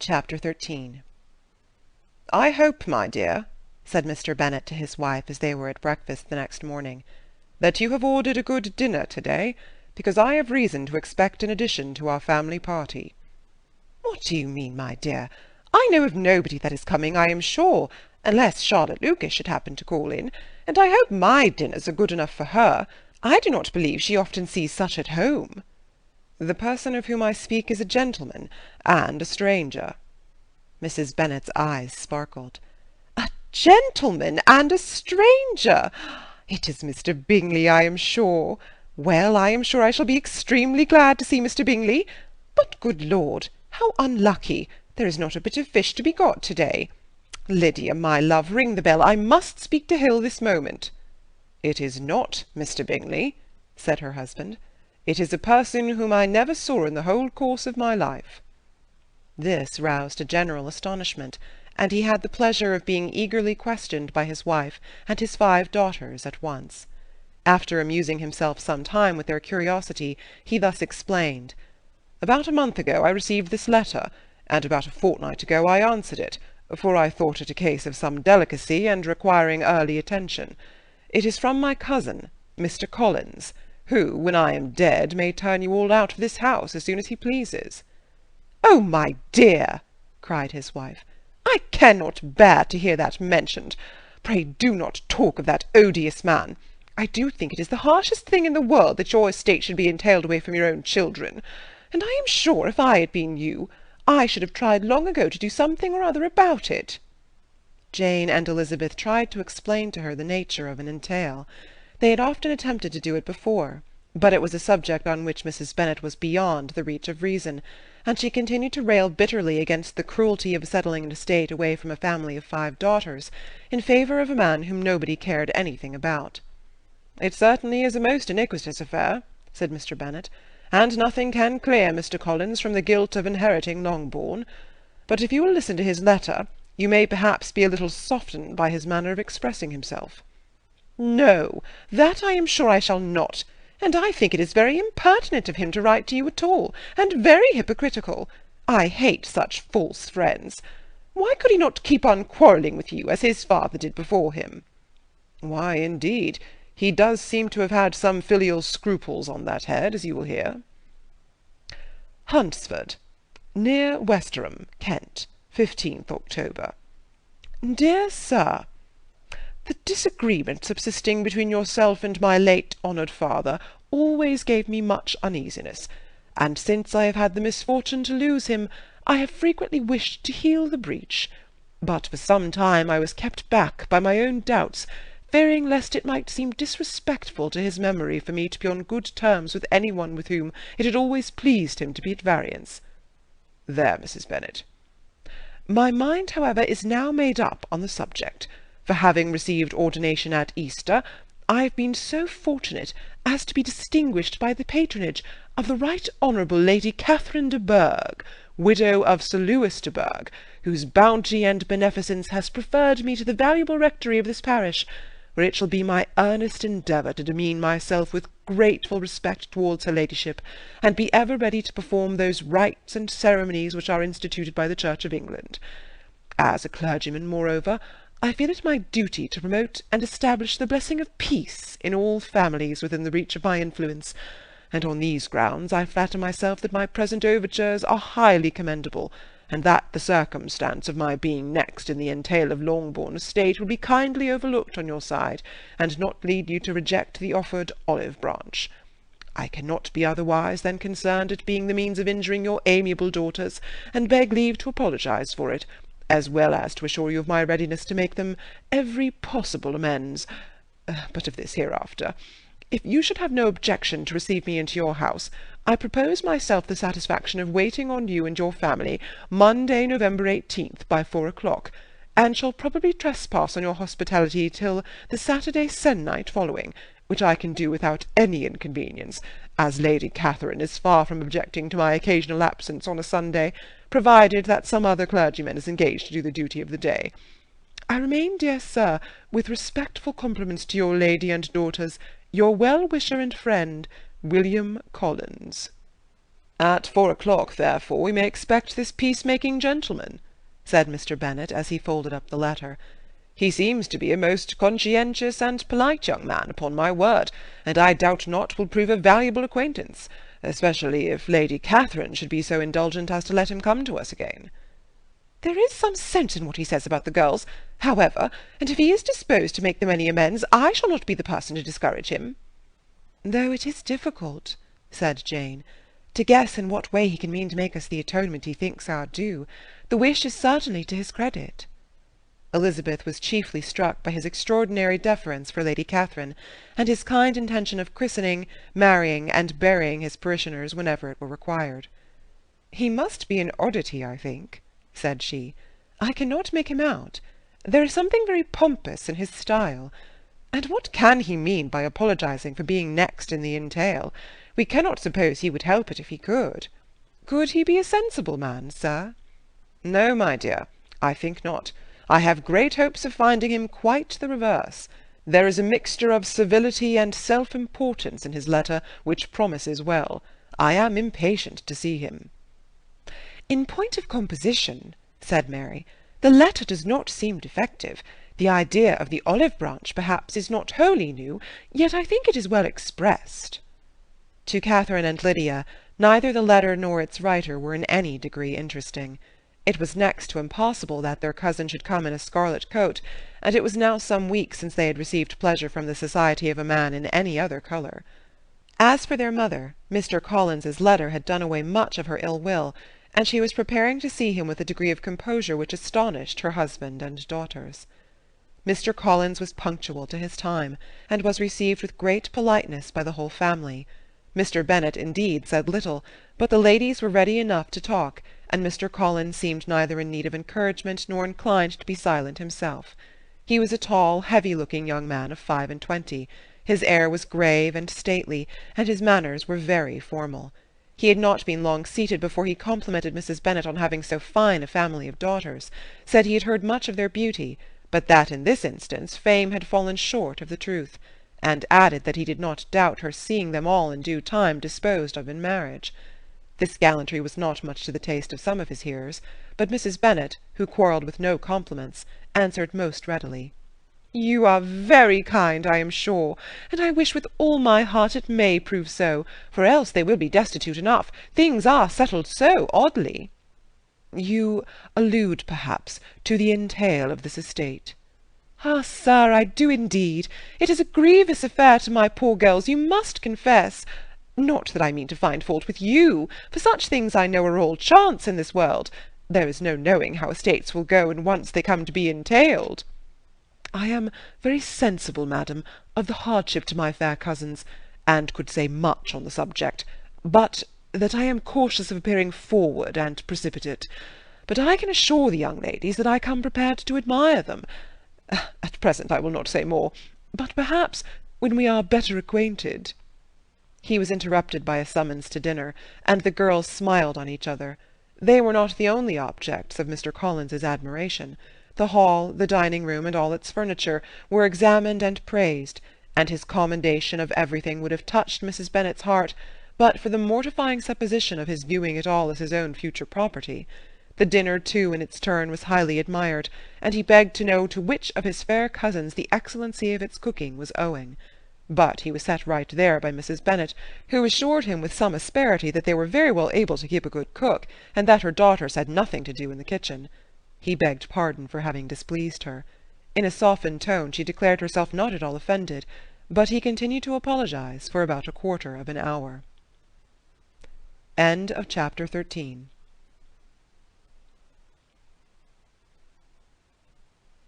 Chapter 13 "I hope, my dear," said Mr. Bennet to his wife as they were at breakfast the next morning, "that you have ordered a good dinner to-day, because I have reason to expect an addition to our family party." "What do you mean, my dear? I know of nobody that is coming, I am sure, unless Charlotte Lucas should happen to call in, and I hope my dinners are good enough for her. I do not believe she often sees such at home." "The person of whom I speak is a gentleman, and a stranger." Mrs. Bennet's eyes sparkled. "A gentleman and a stranger! It is Mr. Bingley, I am sure. Well, I am sure I shall be extremely glad to see Mr. Bingley. But, good Lord, how unlucky! There is not a bit of fish to be got to-day. Lydia, my love, ring the bell. I must speak to Hill this moment." "It is not Mr. Bingley," said her husband. "It is a person whom I never saw in the whole course of my life." This roused a general astonishment, and he had the pleasure of being eagerly questioned by his wife and his 5 daughters at once. After amusing himself some time with their curiosity, he thus explained: "About a month ago I received this letter, and about a fortnight ago I answered it, for I thought it a case of some delicacy and requiring early attention. It is from my cousin, Mr. Collins, who, when I am dead, may turn you all out of this house as soon as he pleases." "Oh, my dear!" cried his wife, "I cannot bear to hear that mentioned. Pray do not talk of that odious man. I do think it is the harshest thing in the world that your estate should be entailed away from your own children, and I am sure if I had been you, I should have tried long ago to do something or other about it." Jane and Elizabeth tried to explain to her the nature of an entail. They had often attempted to do it before, but it was a subject on which Mrs. Bennet was beyond the reach of reason, and she continued to rail bitterly against the cruelty of settling an estate away from a family of 5 daughters, in favour of a man whom nobody cared anything about. "It certainly is a most iniquitous affair," said Mr. Bennet, "and nothing can clear Mr. Collins from the guilt of inheriting Longbourn. But if you will listen to his letter, you may perhaps be a little softened by his manner of expressing himself." "No, that I am sure I shall not. And I think it is very impertinent of him to write to you at all, and very hypocritical. I hate such false friends. Why could he not keep on quarrelling with you, as his father did before him?" "Why, indeed, he does seem to have had some filial scruples on that head, as you will hear." "Hunsford, near Westerham, Kent, 15th October. "Dear Sir, the disagreement subsisting between yourself and my late honoured father always gave me much uneasiness, and since I have had the misfortune to lose him, I have frequently wished to heal the breach, but for some time I was kept back by my own doubts, fearing lest it might seem disrespectful to his memory for me to be on good terms with any one with whom it had always pleased him to be at variance. There, Mrs. Bennet. My mind, however, is now made up on the subject, for having received ordination at Easter, I have been so fortunate as to be distinguished by the patronage of the Right Honourable Lady Catherine de Bourgh, widow of Sir Lewis de Bourgh, whose bounty and beneficence has preferred me to the valuable rectory of this parish, where it shall be my earnest endeavour to demean myself with grateful respect towards her ladyship, and be ever ready to perform those rites and ceremonies which are instituted by the Church of England. As a clergyman, moreover, I feel it my duty to promote and establish the blessing of peace in all families within the reach of my influence, and on these grounds I flatter myself that my present overtures are highly commendable, and that the circumstance of my being next in the entail of Longbourn estate will be kindly overlooked on your side, and not lead you to reject the offered olive branch. I cannot be otherwise than concerned at being the means of injuring your amiable daughters, and beg leave to apologize for it, as well as to assure you of my readiness to make them every possible amends. But of this hereafter. If you should have no objection to receive me into your house, I propose myself the satisfaction of waiting on you and your family Monday, November 18th, by 4 o'clock, and shall probably trespass on your hospitality till the Saturday se'nnight following, which I can do without any inconvenience, as Lady Catherine is far from objecting to my occasional absence on a Sunday, provided that some other clergyman is engaged to do the duty of the day. I remain, dear sir, with respectful compliments to your lady and daughters, your well-wisher and friend, William Collins." "At 4 o'clock, therefore, we may expect this peace-making gentleman," said Mr. Bennet, as he folded up the letter. "He seems to be a most conscientious and polite young man, upon my word, and I doubt not will prove a valuable acquaintance, especially if Lady Catherine should be so indulgent as to let him come to us again." "There is some sense in what he says about the girls, however, and if he is disposed to make them any amends, I shall not be the person to discourage him." "Though it is difficult," said Jane, "to guess in what way he can mean to make us the atonement he thinks our due. The wish is certainly to his credit." Elizabeth was chiefly struck by his extraordinary deference for Lady Catherine, and his kind intention of christening, marrying, and burying his parishioners whenever it were required. "He must be an oddity, I think," said she. "I cannot make him out. There is something very pompous in his style. And what can he mean by apologizing for being next in the entail? We cannot suppose he would help it if he could. Could he be a sensible man, sir?" "No, my dear, I think not. I have great hopes of finding him quite the reverse. There is a mixture of servility and self-importance in his letter which promises well. I am impatient to see him." "In point of composition," said Mary, "the letter does not seem defective. The idea of the olive branch, perhaps, is not wholly new, yet I think it is well expressed." To Catherine and Lydia, neither the letter nor its writer were in any degree interesting. It was next to impossible that their cousin should come in a scarlet coat, and it was now some weeks since they had received pleasure from the society of a man in any other colour. As for their mother, Mr. Collins's letter had done away much of her ill will, and she was preparing to see him with a degree of composure which astonished her husband and daughters. Mr. Collins was punctual to his time, and was received with great politeness by the whole family. Mr. Bennet, indeed, said little, but the ladies were ready enough to talk, and Mr. Collins seemed neither in need of encouragement nor inclined to be silent himself. He was a tall, heavy-looking young man of 25. His air was grave and stately, and his manners were very formal. He had not been long seated before he complimented Mrs. Bennet on having so fine a family of daughters, said he had heard much of their beauty, but that in this instance fame had fallen short of the truth, and added that he did not doubt her seeing them all in due time disposed of in marriage. This gallantry was not much to the taste of some of his hearers, but Mrs. Bennet, who quarrelled with no compliments, answered most readily. "You are very kind, I am sure, and I wish with all my heart it may prove so, for else they will be destitute enough. Things are settled so oddly." "You allude, perhaps, to the entail of this estate?" "Ah, sir, I do indeed. It is a grievous affair to my poor girls, you must confess. Not that I mean to find fault with you, for such things I know are all chance in this world. There is no knowing how estates will go when once they come to be entailed." "I am very sensible, madam, of the hardship to my fair cousins, and could say much on the subject, but that I am cautious of appearing forward and precipitate. But I can assure the young ladies that I come prepared to admire them. At present I will not say more, but perhaps when we are better acquainted—" He was interrupted by a summons to dinner, and the girls smiled on each other. They were not the only objects of Mr. Collins's admiration. The hall, the dining-room, and all its furniture, were examined and praised, and his commendation of everything would have touched Mrs. Bennet's heart, but for the mortifying supposition of his viewing it all as his own future property. The dinner, too, in its turn, was highly admired, and he begged to know to which of his fair cousins the excellency of its cooking was owing. But he was set right there by Mrs. Bennet, who assured him with some asperity that they were very well able to keep a good cook, and that her daughters had nothing to do in the kitchen. He begged pardon for having displeased her. In a softened tone she declared herself not at all offended, but he continued to apologize for about a quarter of an hour. End of Chapter 13.